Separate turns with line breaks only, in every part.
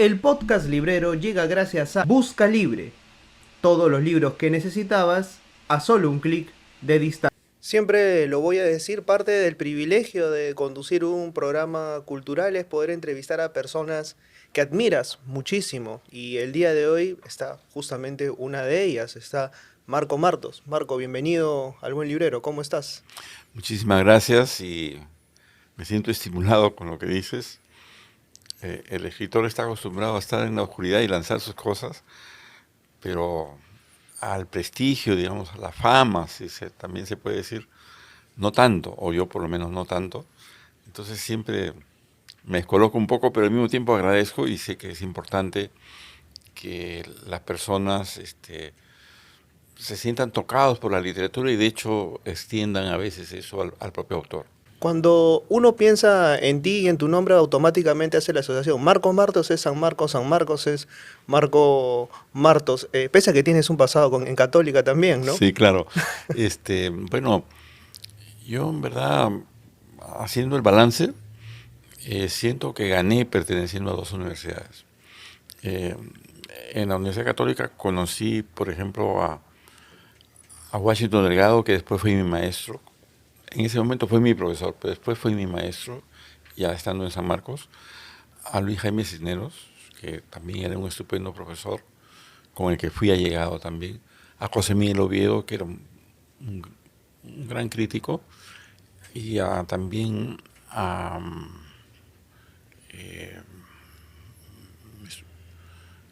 El podcast librero llega gracias a Busca Libre. Todos los libros que necesitabas a solo un clic de distancia. Siempre lo voy a decir, parte del privilegio de conducir un programa cultural es poder entrevistar a personas que admiras muchísimo. Y el día de hoy está justamente una de ellas, está Marco Martos. Marco, bienvenido al Buen Librero, ¿cómo estás?
Muchísimas gracias y me siento estimulado con lo que dices. El escritor está acostumbrado a estar en la oscuridad y lanzar sus cosas, pero al prestigio, digamos, a la fama, también se puede decir, no tanto, o yo por lo menos no tanto. Entonces siempre me descoloco un poco, pero al mismo tiempo agradezco y sé que es importante que las personas se sientan tocados por la literatura y de hecho extiendan a veces eso al propio autor.
Cuando uno piensa en ti y en tu nombre, automáticamente hace la asociación. Marco Martos es San Marcos es Marco Martos. Pese a que tienes un pasado en Católica también, ¿no?
Sí, claro. Bueno, yo en verdad, haciendo el balance, siento que gané perteneciendo a dos universidades. Eh, en la Universidad Católica conocí, por ejemplo, a Washington Delgado, que después fue mi maestro. En ese momento fue mi profesor, pero después fue mi maestro, ya estando en San Marcos. A Luis Jaime Cisneros, que también era un estupendo profesor, con el que fui allegado también. A José Miguel Oviedo, que era un gran crítico, y también a eh,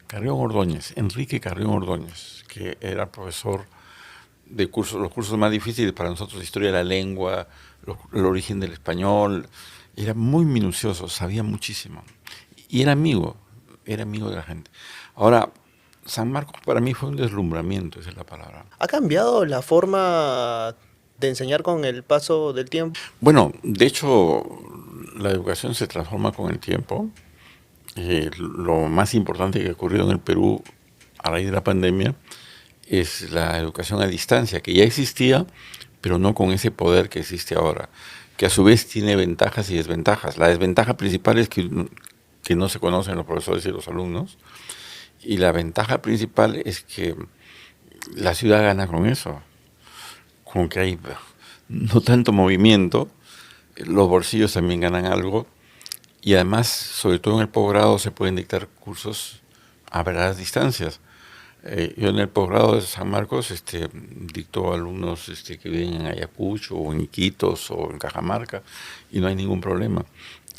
Carrión Ordóñez, Enrique Carrión Ordóñez, que era profesor de cursos, los cursos más difíciles para nosotros, historia de la lengua, el origen del español. Era muy minucioso, sabía muchísimo. Y era amigo de la gente. Ahora, San Marcos para mí fue un deslumbramiento, esa es la palabra.
¿Ha cambiado la forma de enseñar con el paso del tiempo?
Bueno, de hecho, la educación se transforma con el tiempo. Lo más importante que ha ocurrido en el Perú a raíz de la pandemia es la educación a distancia, que ya existía, pero no con ese poder que existe ahora, que a su vez tiene ventajas y desventajas. La desventaja principal es que no se conocen los profesores y los alumnos, y la ventaja principal es que la ciudad gana con eso, con que hay no tanto movimiento, los bolsillos también ganan algo, y además, sobre todo en el posgrado, se pueden dictar cursos a verdaderas distancias. Yo en el posgrado de San Marcos dicto a alumnos que viven en Ayacucho o en Iquitos o en Cajamarca y no hay ningún problema.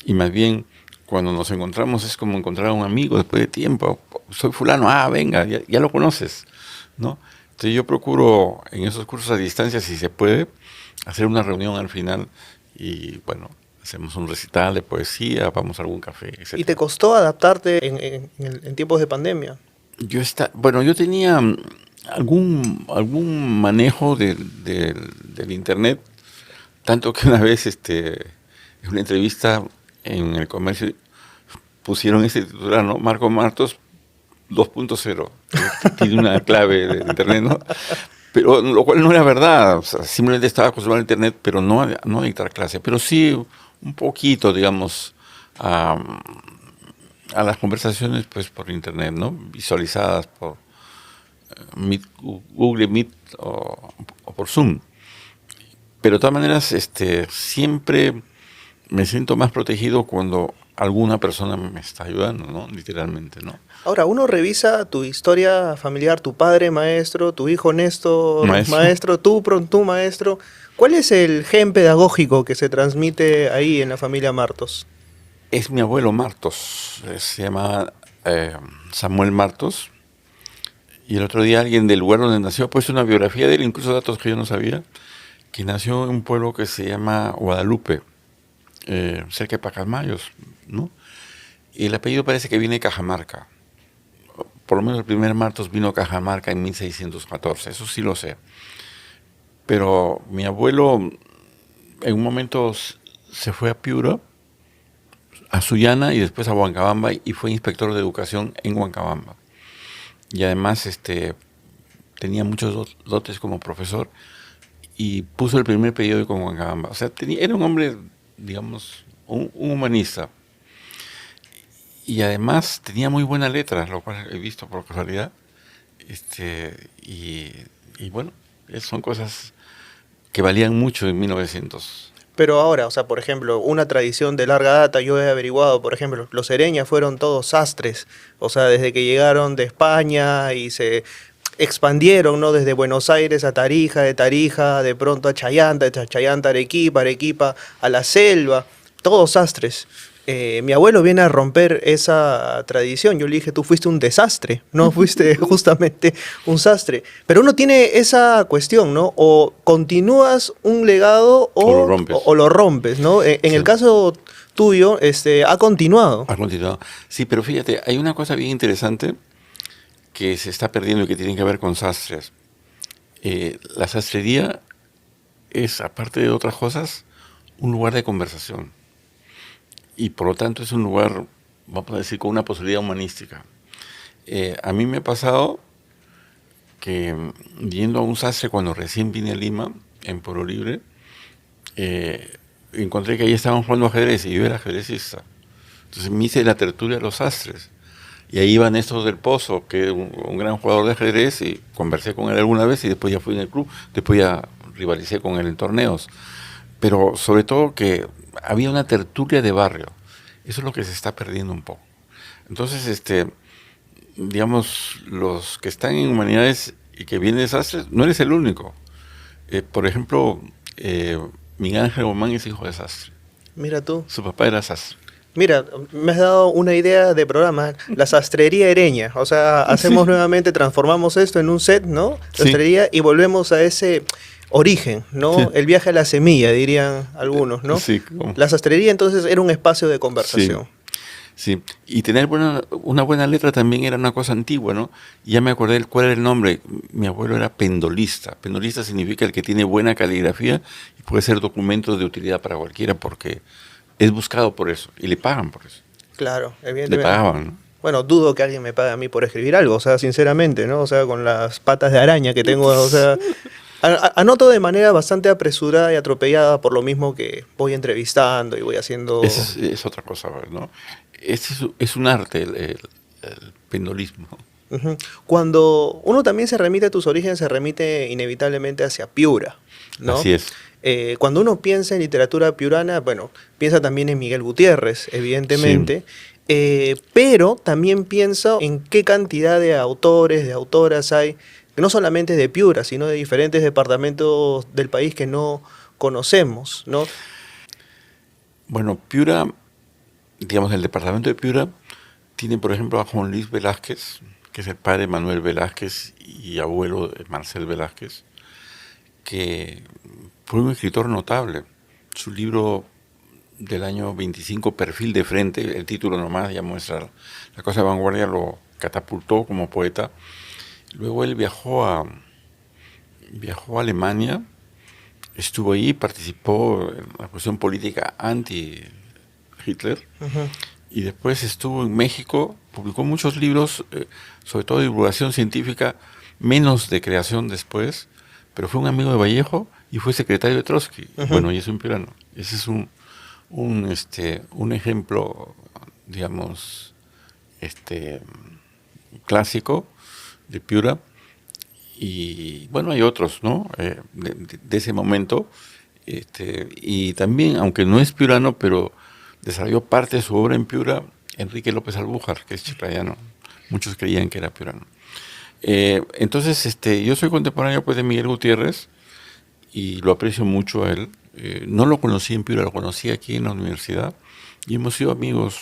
Y más bien, cuando nos encontramos es como encontrar a un amigo después de tiempo. Soy fulano, venga, ya lo conoces, ¿no? Entonces yo procuro en esos cursos a distancia, si se puede, hacer una reunión al final y bueno, hacemos un recital de poesía, vamos a algún café,
¿Y te
etcétera.
costó adaptarte en tiempos de pandemia?
Yo tenía algún manejo del internet, tanto que una vez en una entrevista en el comercio pusieron ese titular, ¿no? Marco Martos 2.0, tiene una clave de internet, ¿no? Pero lo cual no era verdad, o sea, simplemente estaba acostumbrado a internet, pero no a dictar clase, pero sí un poquito, digamos, a las conversaciones pues por internet, ¿no? Visualizadas por Meet, Google Meet o por Zoom. Pero de todas maneras, siempre me siento más protegido cuando alguna persona me está ayudando, ¿no? Literalmente, ¿no?
Ahora, uno revisa tu historia familiar, tu padre maestro, tu hijo Néstor
Maestro,
maestro, tú maestro. ¿Cuál es el gen pedagógico que se transmite ahí en la familia Martos?
es mi abuelo Martos, se llama eh, Samuel Martos, y el otro día alguien del lugar donde nació ha puesto una biografía de él, incluso datos que yo no sabía, que nació en un pueblo que se llama Guadalupe, cerca de Pacasmayos, ¿no? Y el apellido parece que viene de Cajamarca. Por lo menos el primer Martos vino a Cajamarca en 1614, eso sí lo sé. Pero mi abuelo en un momento se fue a Piura, a Sullana y después a Huancabamba y fue inspector de educación en Huancabamba. Y además tenía muchos dotes como profesor y puso el primer periódico en Huancabamba. O sea, era un hombre, digamos, un humanista. y además tenía muy buena letra, lo cual he visto por casualidad. Y, y bueno, son cosas que valían mucho en 1900.
Pero ahora, o sea, por ejemplo, una tradición de larga data, yo he averiguado, por ejemplo, los Ereña fueron todos sastres, o sea, desde que llegaron de España y se expandieron, ¿no? Desde Buenos Aires a Tarija, de Tarija, de pronto a Chayanta, de Chayanta a Arequipa, Arequipa a la selva, todos sastres. Mi abuelo viene a romper esa tradición. Yo le dije, tú fuiste un desastre, no fuiste justamente un sastre. Pero uno tiene esa cuestión, ¿no? O continúas un legado o lo rompes, ¿no? En
Sí.
el caso tuyo, ha continuado.
Ha continuado. Sí, pero fíjate, hay una cosa bien interesante que se está perdiendo y que tiene que ver con sastres. La sastrería es, aparte de otras cosas, un lugar de conversación. Y por lo tanto es un lugar, vamos a decir, con una posibilidad humanística. A mí me ha pasado que yendo a un sastre cuando recién vine a Lima, en Pueblo Libre, encontré que ahí estaban jugando ajedrez y yo era ajedrecista. Entonces me hice la tertulia de los sastres. Y ahí iba Néstor del Pozo, que es un gran jugador de ajedrez, y conversé con él alguna vez y después ya fui en el club, después ya rivalicé con él en torneos. Pero sobre todo que había una tertulia de barrio. Eso es lo que se está perdiendo un poco. Entonces, digamos, los que están en humanidades y que vienen de sastres, no eres el único. Por ejemplo, Miguel Ángel Guzmán es hijo de sastre.
Mira tú.
Su papá era sastre.
Mira, me has dado una idea de programa, la sastrería Ereña. O sea, hacemos nuevamente, transformamos esto en un set, ¿no? Sastrería y volvemos a ese origen, ¿no?
Sí.
El viaje a la semilla, dirían algunos, ¿no?
Sí, ¿cómo?
La sastrería entonces era un espacio de conversación.
Sí, y tener una buena letra también era una cosa antigua, ¿no? Ya me acordé cuál era el nombre. Mi abuelo era pendolista. Pendolista significa el que tiene buena caligrafía y puede ser documento de utilidad para cualquiera porque es buscado por eso y le pagan por eso.
Claro,
Le
evidentemente.
pagaban, ¿no?
Bueno, dudo que alguien me pague a mí por escribir algo, o sea, sinceramente, ¿no? O sea, con las patas de araña que tengo, o sea, anoto de manera bastante apresurada y atropellada por lo mismo que voy entrevistando y voy haciendo...
Esa es otra cosa, ¿no? Es un arte el pendolismo.
Ujú. Cuando uno también se remite a tus orígenes, se remite inevitablemente hacia Piura, ¿no?
Así es.
Cuando uno piensa en literatura piurana, bueno, piensa también en Miguel Gutiérrez, evidentemente, pero también piensa en qué cantidad de autores, de autoras hay, no solamente de Piura, sino de diferentes departamentos del país que no conocemos, ¿no?
Bueno, Piura, digamos, el departamento de Piura tiene, por ejemplo, a Juan Luis Velázquez, que es el padre de Manuel Velázquez y abuelo de Marcel Velázquez, que fue un escritor notable. Su libro del año 25, Perfil de Frente, el título nomás ya muestra la cosa de vanguardia, lo catapultó como poeta. Luego él viajó a Alemania, estuvo ahí, participó en la cuestión política anti-Hitler, y después estuvo en México, publicó muchos libros, sobre todo de divulgación científica, menos de creación después, pero fue un amigo de Vallejo y fue secretario de Trotsky. Bueno, y es un piurano. Ese es un ejemplo, digamos, clásico de Piura. Y bueno, hay otros, ¿no? De ese momento. Y también, aunque no es piurano, pero desarrolló parte de su obra en Piura, Enrique López Albújar, que es chiclayano. Muchos creían que era piurano. Entonces, yo soy contemporáneo pues de Miguel Gutiérrez y lo aprecio mucho a él. No lo conocí en Piura, lo conocí aquí en la universidad y hemos sido amigos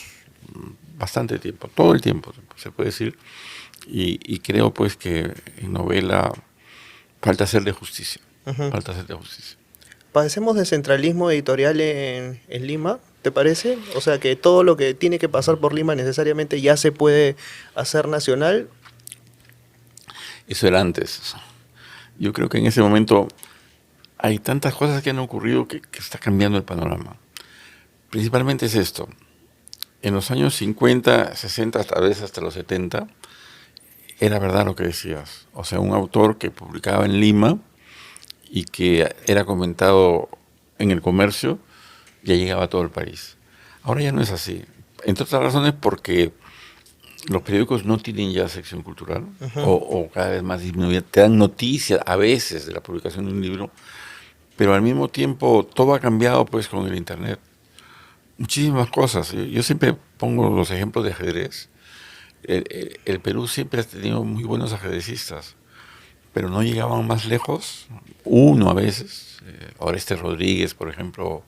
bastante tiempo, todo el tiempo, se puede decir. Y creo pues que en novela falta hacerle justicia. Falta hacerle justicia.
¿Padecemos de centralismo editorial en Lima? ¿Te parece? O sea, que todo lo que tiene que pasar por Lima necesariamente ya se puede hacer nacional.
Eso era antes. Yo creo que en ese momento hay tantas cosas que han ocurrido que está cambiando el panorama. Principalmente es esto. En los años 50, 60, tal vez hasta los 70, era verdad lo que decías. O sea, un autor que publicaba en Lima y que era comentado en el comercio, ya llegaba a todo el país. Ahora ya no es así. Entre otras razones porque los periódicos no tienen ya sección cultural, o cada vez más disminuida. Te dan noticias a veces de la publicación de un libro, pero al mismo tiempo todo ha cambiado pues con el internet. Muchísimas cosas. Yo siempre pongo los ejemplos de ajedrez. El Perú siempre ha tenido muy buenos ajedrecistas, pero no llegaban más lejos, uno a veces, Oreste Rodríguez, por ejemplo,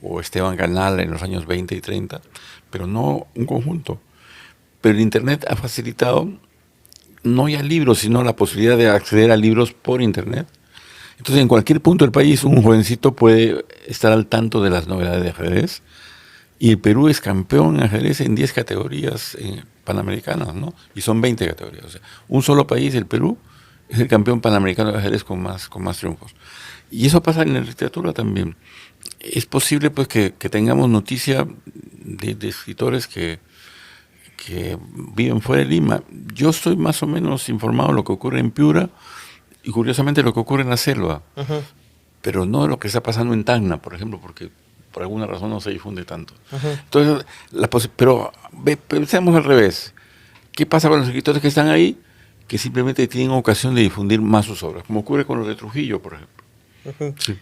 o Esteban Canal en los años 20 y 30, pero no un conjunto. Pero el Internet ha facilitado no ya libros, sino la posibilidad de acceder a libros por Internet. Entonces, en cualquier punto del país, un jovencito puede estar al tanto de las novedades de ajedrez. Y el Perú es campeón en ajedrez en 10 categorías panamericanas, ¿no? Y son 20 categorías. O sea, un solo país, el Perú, es el campeón panamericano de ajedrez con más triunfos. Y eso pasa en la literatura también. Es posible pues que tengamos noticia de escritores que viven fuera de Lima. Yo estoy más o menos informado de lo que ocurre en Piura y curiosamente lo que ocurre en la selva, pero no de lo que está pasando en Tacna, por ejemplo, porque por alguna razón no se difunde tanto. Entonces, pero pensemos al revés. ¿Qué pasa con los escritores que están ahí que simplemente tienen ocasión de difundir más sus obras? Como ocurre con los de Trujillo, por ejemplo. Sí.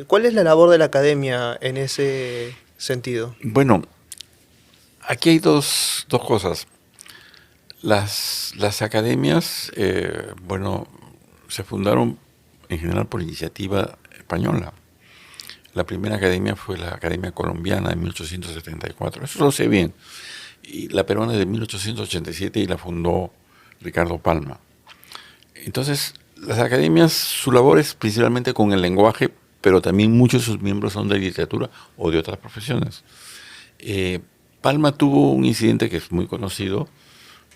¿Cuál es la labor de la academia en ese sentido?
Bueno, aquí hay dos cosas. Las academias, bueno, se fundaron en general por iniciativa española. La primera academia fue la Academia Colombiana de 1874, eso lo sé bien. Y la peruana es de 1887 y la fundó Ricardo Palma. Entonces, las academias, su labor es principalmente con el lenguaje, pero también muchos de sus miembros son de literatura o de otras profesiones. Palma tuvo un incidente que es muy conocido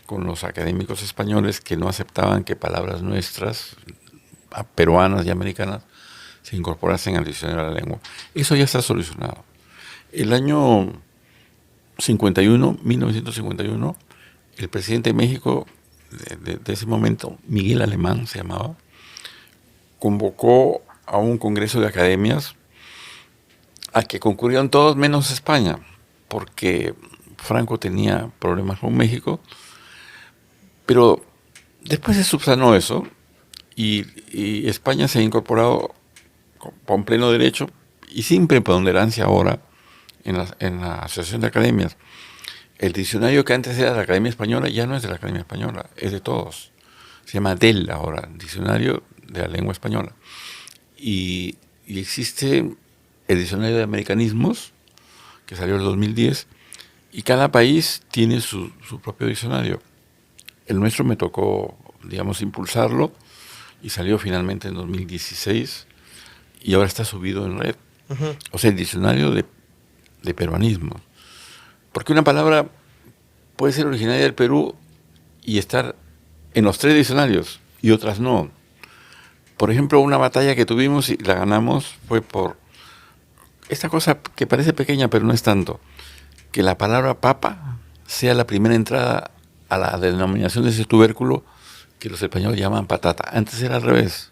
con los académicos españoles que no aceptaban que palabras nuestras, peruanas y americanas, se incorporasen al diccionario de la lengua. Eso ya está solucionado. El año 1951, el presidente de México, de ese momento, Miguel Alemán se llamaba, convocó a un congreso de academias a que concurrieron todos menos España, porque Franco tenía problemas con México, pero después se subsanó eso y España se ha incorporado con pleno derecho y sin preponderancia ahora en la Asociación de Academias. El diccionario que antes era de la Academia Española ya no es de la Academia Española, es de todos. Se llama DEL ahora, Diccionario de la Lengua Española. Y existe el Diccionario de Americanismos, que salió en el 2010, y cada país tiene su propio diccionario. El nuestro me tocó, digamos, impulsarlo, y salió finalmente en 2016, y ahora está subido en red. O sea, el diccionario de peruanismo. Porque una palabra puede ser originaria del Perú y estar en los 3 diccionarios y otras no. Por ejemplo, una batalla que tuvimos y la ganamos fue por esta cosa que parece pequeña pero no es tanto, que la palabra papa sea la primera entrada a la denominación de ese tubérculo que los españoles llaman patata. Antes era al revés.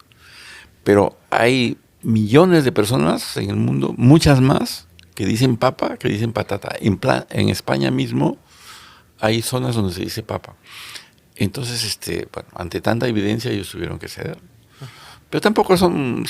Pero hay millones de personas en el mundo, muchas más, que dicen papa, que dicen patata. En España mismo hay zonas donde se dice papa. Entonces, bueno, ante tanta evidencia ellos tuvieron que ceder. Pero tampoco son,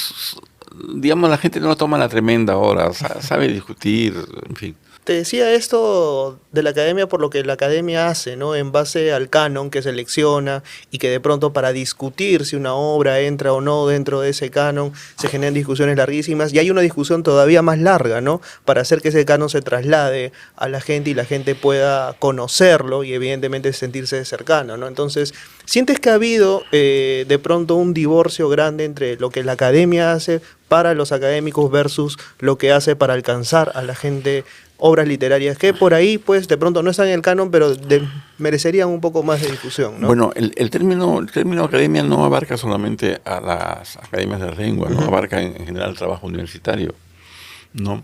digamos, la gente no lo toma a la tremenda ahora, sabe discutir, en fin.
Te decía esto de la academia por lo que la academia hace, ¿no? En base al canon que selecciona y que de pronto para discutir si una obra entra o no dentro de ese canon se generan discusiones larguísimas y hay una discusión todavía más larga, ¿no? Para hacer que ese canon se traslade a la gente y la gente pueda conocerlo y evidentemente sentirse cercano, ¿no? Entonces, ¿sientes que ha habido de pronto un divorcio grande entre lo que la academia hace para los académicos versus lo que hace para alcanzar a la gente, obras literarias que por ahí pues de pronto no están en el canon pero merecerían un poco más de difusión, ¿no?
Bueno, el término academia no abarca solamente a las academias de la lengua, no abarca en general el trabajo universitario, ¿no?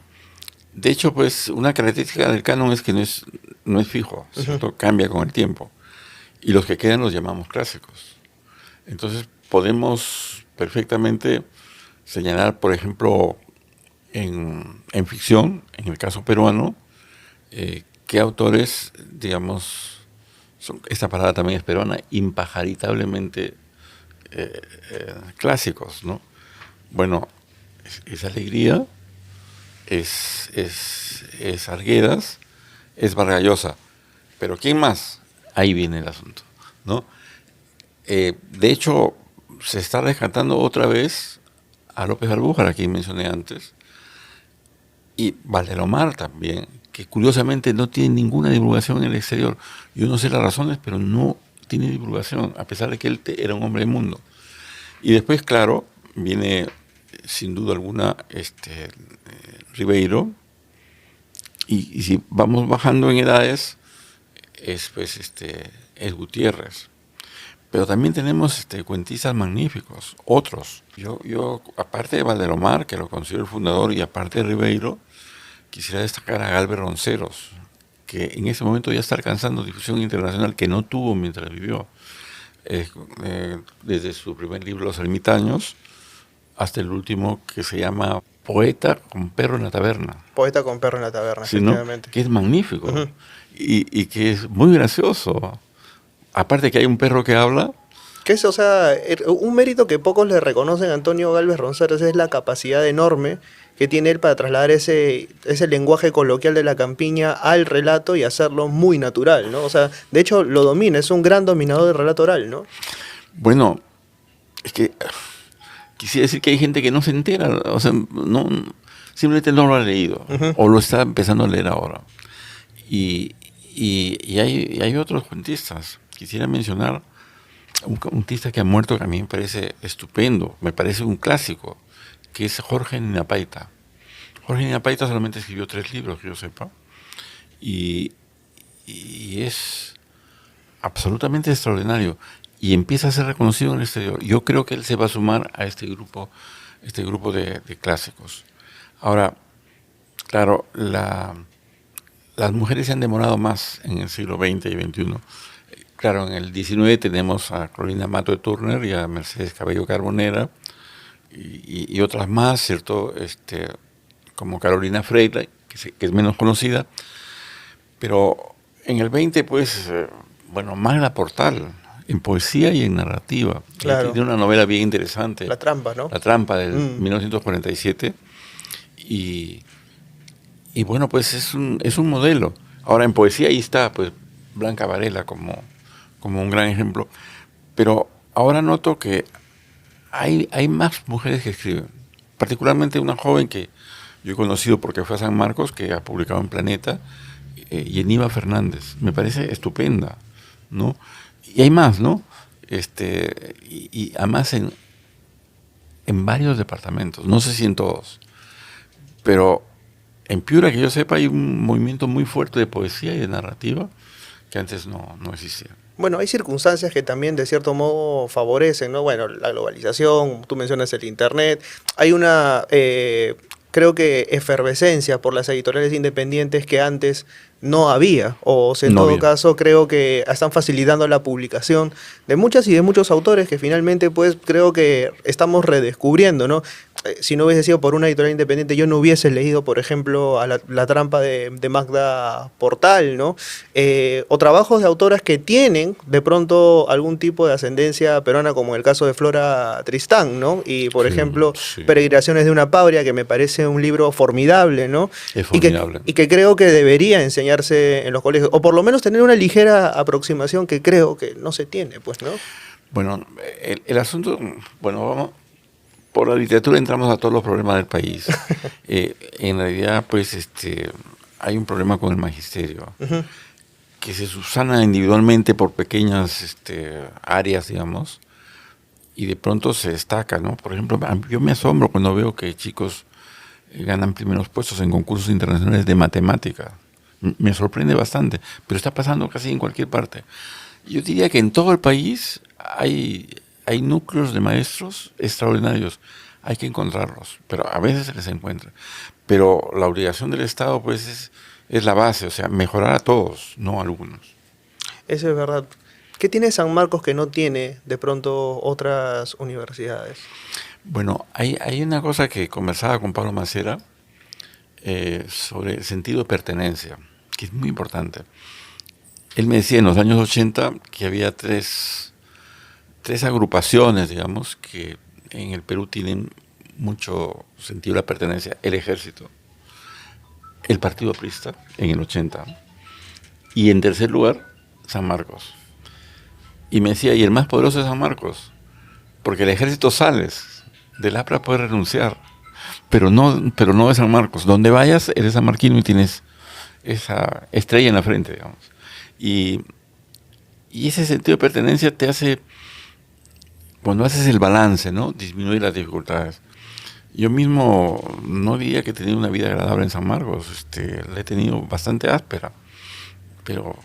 De hecho, pues una característica del canon es que no es fijo, ¿cierto? Cambia con el tiempo y los que quedan los llamamos clásicos. Entonces podemos perfectamente señalar, por ejemplo, en ficción, en el caso peruano, qué autores, digamos, esta palabra también es peruana, impajaritablemente clásicos, ¿no? Bueno, es Alegría, es Arguedas, es Vargallosa. Pero ¿quién más? Ahí viene el asunto, ¿no? De hecho, se está rescatando otra vez a López Albújar, a quien mencioné antes, y Valdelomar también, que curiosamente no tiene ninguna divulgación en el exterior. Yo no sé las razones, pero no tiene divulgación, a pesar de que él era un hombre del mundo. Y después, claro, viene sin duda alguna Ribeiro, y si vamos bajando en edades, es Gutiérrez. Pero también tenemos cuentistas magníficos, otros. Yo, aparte de Valdelomar, que lo considero el fundador, y aparte de Ribeiro, quisiera destacar a Galber Ronceros, que en ese momento ya está alcanzando difusión internacional que no tuvo mientras vivió. Desde su primer libro, Los Ermitaños, hasta el último, que se llama Poeta con perro en la taberna.
Poeta con perro en la taberna,
Sí, ¿no?
efectivamente.
Que es magnífico, y que es muy gracioso. Aparte que hay un perro que habla.
Que es, o sea, un mérito que pocos le reconocen a Antonio Gálvez Ronceros es la capacidad enorme que tiene él para trasladar ese lenguaje coloquial de la campiña al relato y hacerlo muy natural, ¿no? O sea, de hecho lo domina, es un gran dominador del relato oral, ¿no?
Bueno, es que quisiera decir que hay gente que no se entera, o sea, no, simplemente no lo ha leído, o lo está empezando a leer ahora. Y hay otros cuentistas. Quisiera mencionar un cuentista que ha muerto, que a mí me parece estupendo, me parece un clásico, que es Jorge Ninapaita. Jorge Ninapaita solamente escribió 3 libros, que yo sepa, y es absolutamente extraordinario, y empieza a ser reconocido en el exterior. Yo creo que él se va a sumar a este grupo de clásicos. Ahora, claro, las mujeres se han demorado más en el siglo XX y XXI. Claro, en el XIX tenemos a Carolina Mato de Turner y a Mercedes Cabello Carbonera y otras más, ¿cierto? Como Carolina Freire, que es menos conocida. Pero en el XX, pues, Magda Portal, en poesía y en narrativa.
Claro.
Tiene una novela bien interesante.
La trampa, ¿no?
La trampa, del 1947. Y bueno, pues es un modelo. Ahora en poesía ahí está, pues, Blanca Varela como un gran ejemplo. Pero ahora noto que hay más mujeres que escriben. Particularmente una joven que yo he conocido porque fue a San Marcos, que ha publicado en Planeta, Yeniva Fernández. Me parece estupenda, ¿no? Y hay más, ¿no? Y además en varios departamentos. No sé si en todos. Pero en Piura, que yo sepa, hay un movimiento muy fuerte de poesía y de narrativa que antes no existía.
Bueno, hay circunstancias que también de cierto modo favorecen, ¿no? Bueno, la globalización, tú mencionas el internet, hay una, creo que efervescencia por las editoriales independientes que antes no había, o sea, en
No
todo
había.
caso creo que están facilitando la publicación de muchas y de muchos autores que finalmente pues creo que estamos redescubriendo, ¿no? Si no hubiese sido por una editorial independiente, yo no hubiese leído, por ejemplo, a la trampa de Magda Portal, ¿no? O trabajos de autoras que tienen de pronto algún tipo de ascendencia peruana, como el caso de Flora Tristán, ¿no? Y, por ejemplo,
sí.
Peregrinaciones de una Pauria, que me parece un libro formidable, ¿no?
Es formidable.
Y que creo que debería enseñarse en los colegios, o por lo menos tener una ligera aproximación que creo que no se tiene, pues, ¿no?
Bueno, el asunto, vamos, por la literatura entramos a todos los problemas del país. En realidad, pues, hay un problema con el magisterio, que se subsana individualmente por pequeñas áreas, digamos, y de pronto se destaca, ¿no? Por ejemplo, yo me asombro cuando veo que chicos ganan primeros puestos en concursos internacionales de matemática. Me sorprende bastante, pero está pasando casi en cualquier parte. Yo diría que en todo el país hay núcleos de maestros extraordinarios. Hay que encontrarlos, pero a veces se les encuentra. Pero la obligación del Estado, pues, es la base, o sea, mejorar a todos, no a algunos.
Eso es verdad. ¿Qué tiene San Marcos que no tiene de pronto otras universidades?
Bueno, hay una cosa que conversaba con Pablo Macera sobre el sentido de pertenencia. que es muy importante. Él me decía en los años 80 que había tres agrupaciones, digamos, que en el Perú tienen mucho sentido de la pertenencia. El Ejército, el Partido Aprista en el 80, y en tercer lugar, San Marcos. Y me decía, y el más poderoso es San Marcos, porque el Ejército sales, del APRA puedes renunciar, pero no de San Marcos. Donde vayas, eres sanmarquino y tienes esa estrella en la frente, digamos. Y ese sentido de pertenencia te hace, cuando haces el balance, ¿no?, disminuir las dificultades. Yo mismo no diría que he tenido una vida agradable en San Marcos, la he tenido bastante áspera, pero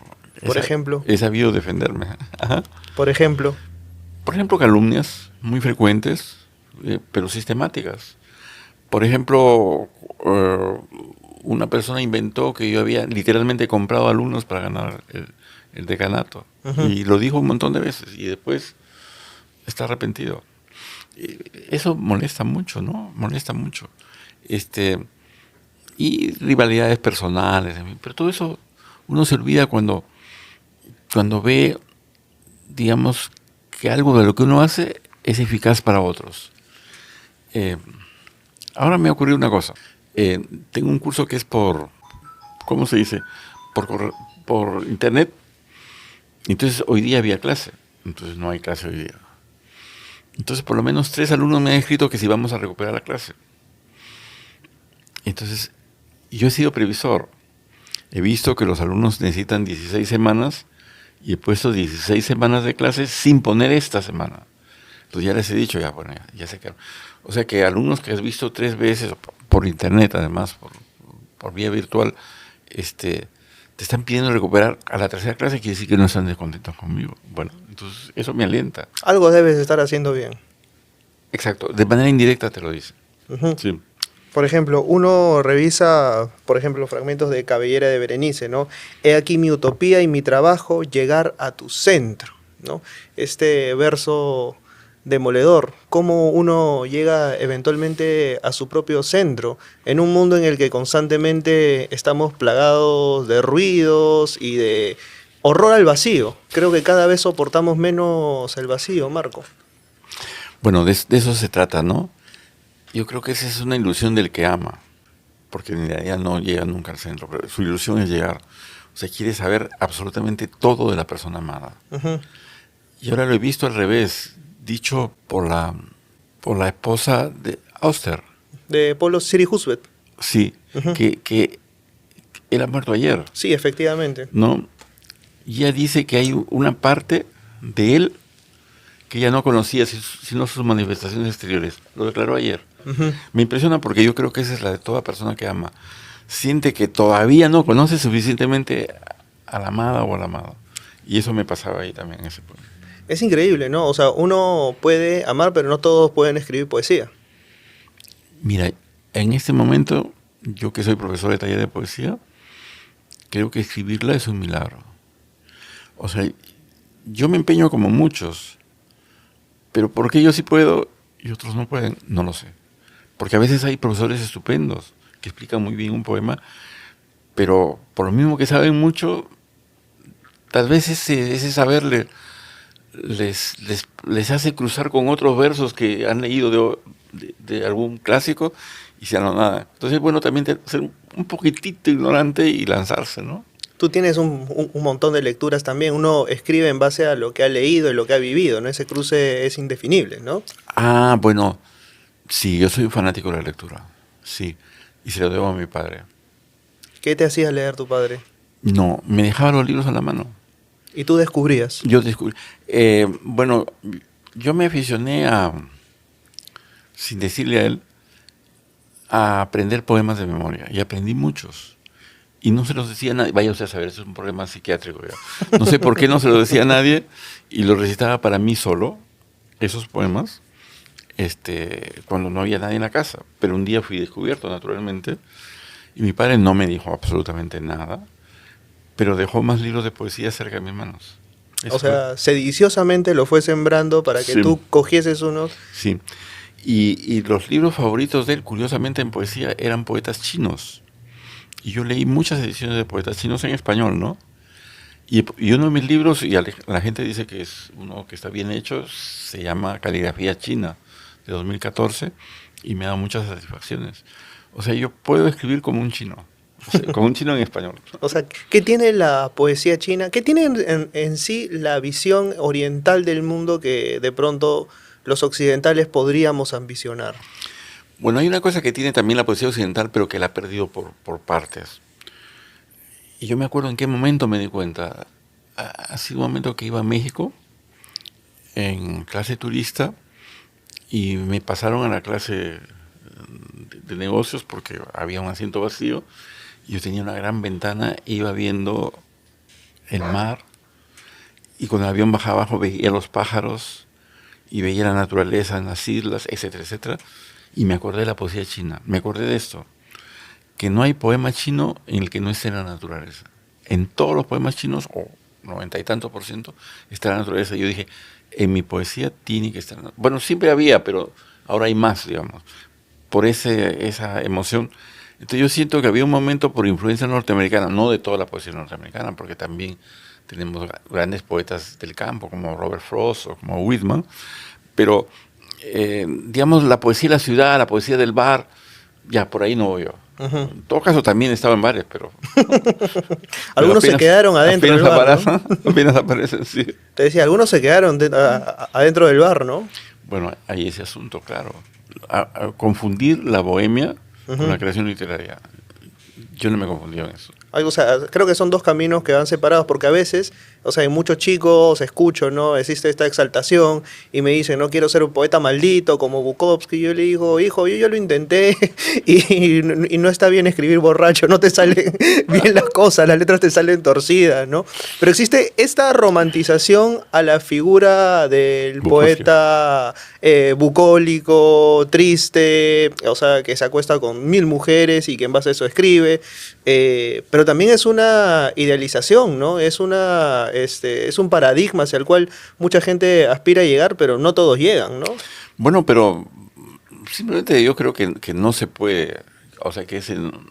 he sabido defenderme. Ajá.
Por ejemplo,
calumnias muy frecuentes, pero sistemáticas. Por ejemplo, una persona inventó que yo había literalmente comprado alumnos para ganar el decanato. Uh-huh. Y lo dijo un montón de veces y después está arrepentido. Eso molesta mucho, ¿no? Molesta mucho. Y rivalidades personales, pero todo eso uno se olvida cuando ve, digamos, que algo de lo que uno hace es eficaz para otros. Ahora me ha ocurrido una cosa. Tengo un curso que es ¿cómo se dice? Por internet. Entonces hoy día había clase. Entonces no hay clase hoy día. Entonces por lo menos 3 alumnos me han escrito que si vamos a recuperar la clase. Entonces yo he sido previsor. He visto que los alumnos necesitan 16 semanas y he puesto 16 semanas de clase sin poner esta semana. Entonces ya les he dicho, ya se quedaron. O sea que alumnos que has visto 3 veces, por internet además, por vía virtual, te están pidiendo recuperar a la 3ª clase, quiere decir que no están descontentos conmigo. Bueno, entonces eso me alienta.
Algo debes estar haciendo bien.
Exacto, de manera indirecta te lo dicen. Uh-huh. Sí.
Por ejemplo, uno revisa, fragmentos de Cabellera de Berenice, ¿no? He aquí mi utopía y mi trabajo, llegar a tu centro, ¿no? Este verso demoledor, cómo uno llega eventualmente a su propio centro, en un mundo en el que constantemente estamos plagados de ruidos y de horror al vacío. Creo que cada vez soportamos menos el vacío, Marco.
Bueno, de eso se trata, ¿no? Yo creo que esa es una ilusión del que ama, porque en realidad no llega nunca al centro, pero su ilusión es llegar. O sea, quiere saber absolutamente todo de la persona amada. Uh-huh. Y ahora lo he visto al revés, dicho por la esposa de Auster.
De Polo Siri Husbeth.
Sí, uh-huh. que él ha muerto ayer.
Sí, efectivamente.
¿No? Y ella dice que hay una parte de él que ella no conocía, sino sus manifestaciones exteriores. Lo declaró ayer. Uh-huh. Me impresiona porque yo creo que esa es la de toda persona que ama. Siente que todavía no conoce suficientemente a la amada o al amado. Y eso me pasaba ahí también en ese punto.
Es increíble, ¿no? O sea, uno puede amar, pero no todos pueden escribir poesía.
Mira, en este momento, yo que soy profesor de taller de poesía, creo que escribirla es un milagro. O sea, yo me empeño como muchos, pero ¿por qué yo sí puedo y otros no pueden? No lo sé. Porque a veces hay profesores estupendos que explican muy bien un poema, pero por lo mismo que saben mucho, tal vez ese saber les hace cruzar con otros versos que han leído de algún clásico y se anonada. Entonces, bueno, también ser un poquitito ignorante y lanzarse, ¿no?
Tú tienes un montón de lecturas también. Uno escribe en base a lo que ha leído y lo que ha vivido, ¿no? Ese cruce es indefinible, ¿no?
Ah, bueno, sí, yo soy fanático de la lectura, sí, y se lo debo a mi padre.
¿Qué te hacía leer tu padre?
No, me dejaba los libros a la mano.
¿Y tú descubrías?
Yo descubrí. Bueno, yo me aficioné sin decirle a él, a aprender poemas de memoria, y aprendí muchos. Y no se los decía a nadie. Vaya usted a saber, eso es un problema psiquiátrico. Ya. No sé por qué no se lo decía a nadie, y los recitaba para mí solo, esos poemas, cuando no había nadie en la casa. Pero un día fui descubierto, naturalmente, y mi padre no me dijo absolutamente nada, pero dejó más libros de poesía cerca de mis manos.
Eso o sea, fue. Sediciosamente lo fue sembrando para que tú cogieses unos.
Sí, y los libros favoritos de él, curiosamente en poesía, eran poetas chinos. Y yo leí muchas ediciones de poetas chinos en español, ¿no? Y uno de mis libros, y la gente dice que es uno que está bien hecho, se llama Caligrafía China, de 2014, y me da muchas satisfacciones. O sea, yo puedo escribir como un chino, o sea, como un chino en español.
O sea, ¿qué tiene la poesía china? ¿Qué tiene en sí la visión oriental del mundo que de pronto los occidentales podríamos ambicionar?
Bueno, hay una cosa que tiene también la poesía occidental, pero que la ha perdido por partes. Y yo me acuerdo en qué momento me di cuenta. Ha sido un momento que iba a México en clase turista y me pasaron a la clase de negocios porque había un asiento vacío. Yo tenía una gran ventana, iba viendo el mar y cuando el avión bajaba abajo veía los pájaros y veía la naturaleza en las islas, etcétera, etcétera. Y me acordé de la poesía china. Me acordé de esto, que no hay poema chino en el que no esté la naturaleza. En todos los poemas chinos, o 90 y tantos % está la naturaleza. Yo dije, en mi poesía tiene que estar. Bueno, siempre había, pero ahora hay más, digamos, por esa emoción. Entonces yo siento que había un momento por influencia norteamericana, no de toda la poesía norteamericana, porque también tenemos grandes poetas del campo, como Robert Frost o como Whitman, pero digamos la poesía de la ciudad, la poesía del bar, ya por ahí no voy yo. En todo caso también estaba en bares, pero
algunos se quedaron adentro del bar, ¿no?
Apenas aparecen, sí.
Te decía, algunos se quedaron adentro del bar, ¿no?
Bueno, hay ese asunto, claro. A confundir la bohemia con la creación literaria. Yo no me confundí en eso.
O sea, creo que son dos caminos que van separados, porque a veces, o sea, hay muchos chicos, escucho, ¿no? Existe esta exaltación y me dicen, no quiero ser un poeta maldito como Bukowski. Yo le digo, hijo, yo lo intenté y no está bien escribir borracho, no te salen bien las cosas, las letras te salen torcidas, ¿no? Pero existe esta romantización a la figura del
Bukowski.
poeta bucólico, triste, o sea, que se acuesta con 1000 mujeres y que en base a eso escribe. Pero también es una idealización, ¿no? Es un paradigma hacia el cual mucha gente aspira a llegar, pero no todos llegan, ¿no?
Bueno, pero simplemente yo creo que no se puede, o sea, que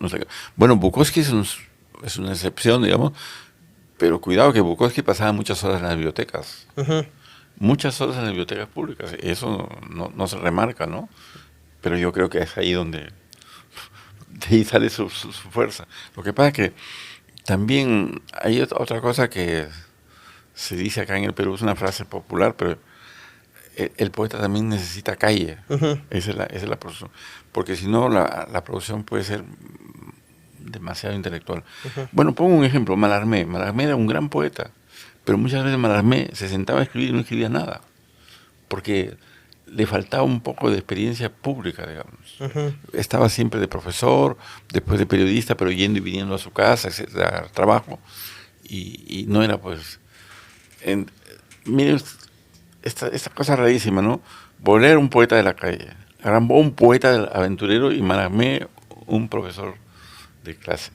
no sé. Bueno, Bukowski es una excepción, digamos, pero cuidado que Bukowski pasaba muchas horas en las bibliotecas. Muchas horas en las bibliotecas públicas. Eso no se remarca, ¿no? Pero yo creo que es ahí donde de ahí sale su fuerza. Lo que pasa es que también hay otra cosa que se dice acá en el Perú, es una frase popular, pero el poeta también necesita calle. Esa es la producción. Porque si no, la producción puede ser demasiado intelectual. Bueno, pongo un ejemplo, Mallarmé. Mallarmé era un gran poeta, pero muchas veces Mallarmé se sentaba a escribir y no escribía nada, porque le faltaba un poco de experiencia pública, digamos. Estaba siempre de profesor, después de periodista, pero yendo y viniendo a su casa, etcétera, trabajo, y no era pues... miren, esta cosa rarísima, ¿no? Boler, un poeta de la calle, Rimbaud, un poeta aventurero, y Mallarmé, un profesor de clase.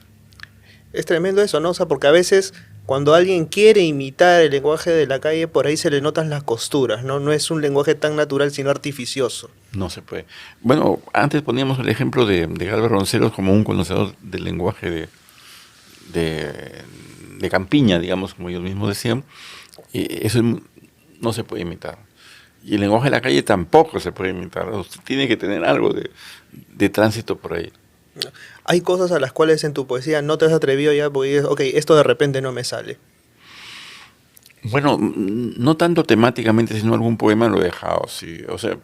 Es tremendo eso, ¿no? O sea, porque a veces cuando alguien quiere imitar el lenguaje de la calle, por ahí se le notan las costuras, ¿no? No es un lenguaje tan natural, sino artificioso.
No se puede. Bueno, antes poníamos el ejemplo de Galvez Ronceros como un conocedor del lenguaje de campiña, digamos, como ellos mismos decían. Y eso no se puede imitar. Y el lenguaje de la calle tampoco se puede imitar. Usted tiene que tener algo de tránsito por ahí.
Hay cosas a las cuales en tu poesía no te has atrevido ya porque dices, ok, esto de repente no me sale.
Bueno, no tanto temáticamente, sino algún poema lo he dejado, sí. O sea,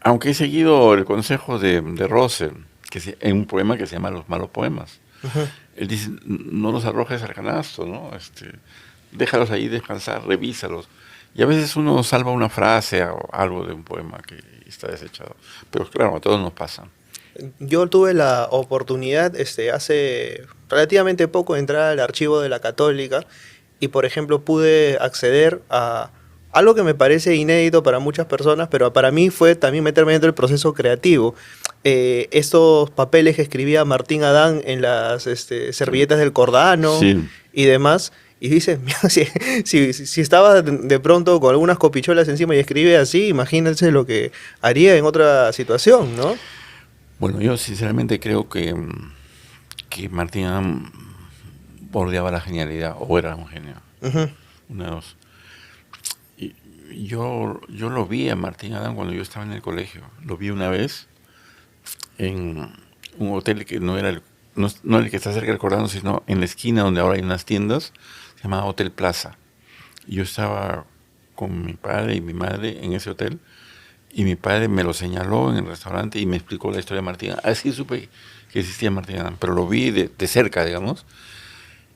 aunque he seguido el consejo de Russell, en un poema que se llama Los malos poemas. Él dice, no los arrojes al canasto, ¿no? Déjalos ahí descansar, revísalos. Y a veces uno salva una frase o algo de un poema que está desechado. Pero claro, a todos nos pasa.
Yo tuve la oportunidad hace relativamente poco de entrar al archivo de la Católica y, por ejemplo, pude acceder a algo que me parece inédito para muchas personas, pero para mí fue también meterme dentro del proceso creativo. Estos papeles que escribía Martín Adán en las servilletas del Cordano y demás. Y dices, mira, si estaba de pronto con algunas copichuelas encima y escribe así, imagínense lo que haría en otra situación, ¿no?
Bueno, yo sinceramente creo que que Martín Adam bordeaba la genialidad, o era un genio. Una de dos. Y yo lo vi a Martín Adam cuando yo estaba en el colegio. Lo vi una vez en un hotel que no era no el que está cerca del Cordano, sino en la esquina donde ahora hay unas tiendas, se llamaba Hotel Plaza. Y yo estaba con mi padre y mi madre en ese hotel, y mi padre me lo señaló en el restaurante y me explicó la historia de Martín Adam. Así supe que existía Martín Adam, pero lo vi de cerca, digamos.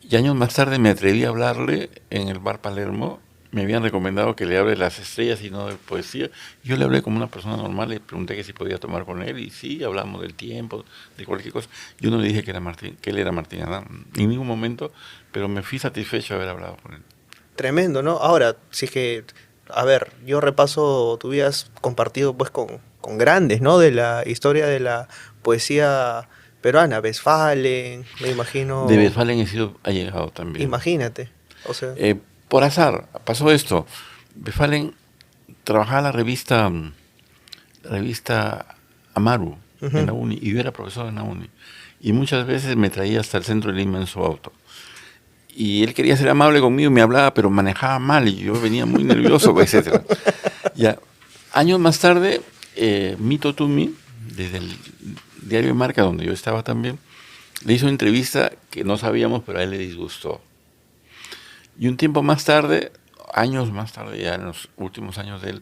Y años más tarde me atreví a hablarle en el bar Palermo. Me habían recomendado que le hable de las estrellas y no de poesía. Yo le hablé como una persona normal, le pregunté que si podía tomar con él, y sí, hablamos del tiempo, de cualquier cosa. Yo no le dije que él era Martín Adam, en ningún momento, pero me fui satisfecho de haber hablado con él.
Tremendo, ¿no? Ahora, si es que, a ver, yo repaso, tú habías compartido pues con grandes, ¿no? De la historia de la poesía peruana, Westphalen, me imagino.
De Westphalen he sido allegado también.
Imagínate, o sea.
Por azar, pasó esto. Westphalen trabajaba en la revista Amaru, en la uni, y yo era profesor en la uni. Y muchas veces me traía hasta el centro de Lima en su auto. Y él quería ser amable conmigo, me hablaba, pero manejaba mal, y yo venía muy nervioso, etc. Ya, años más tarde, Mito Tumi, desde el diario Marca, donde yo estaba también, le hizo una entrevista que no sabíamos, pero a él le disgustó. Y un tiempo más tarde, años más tarde, ya en los últimos años de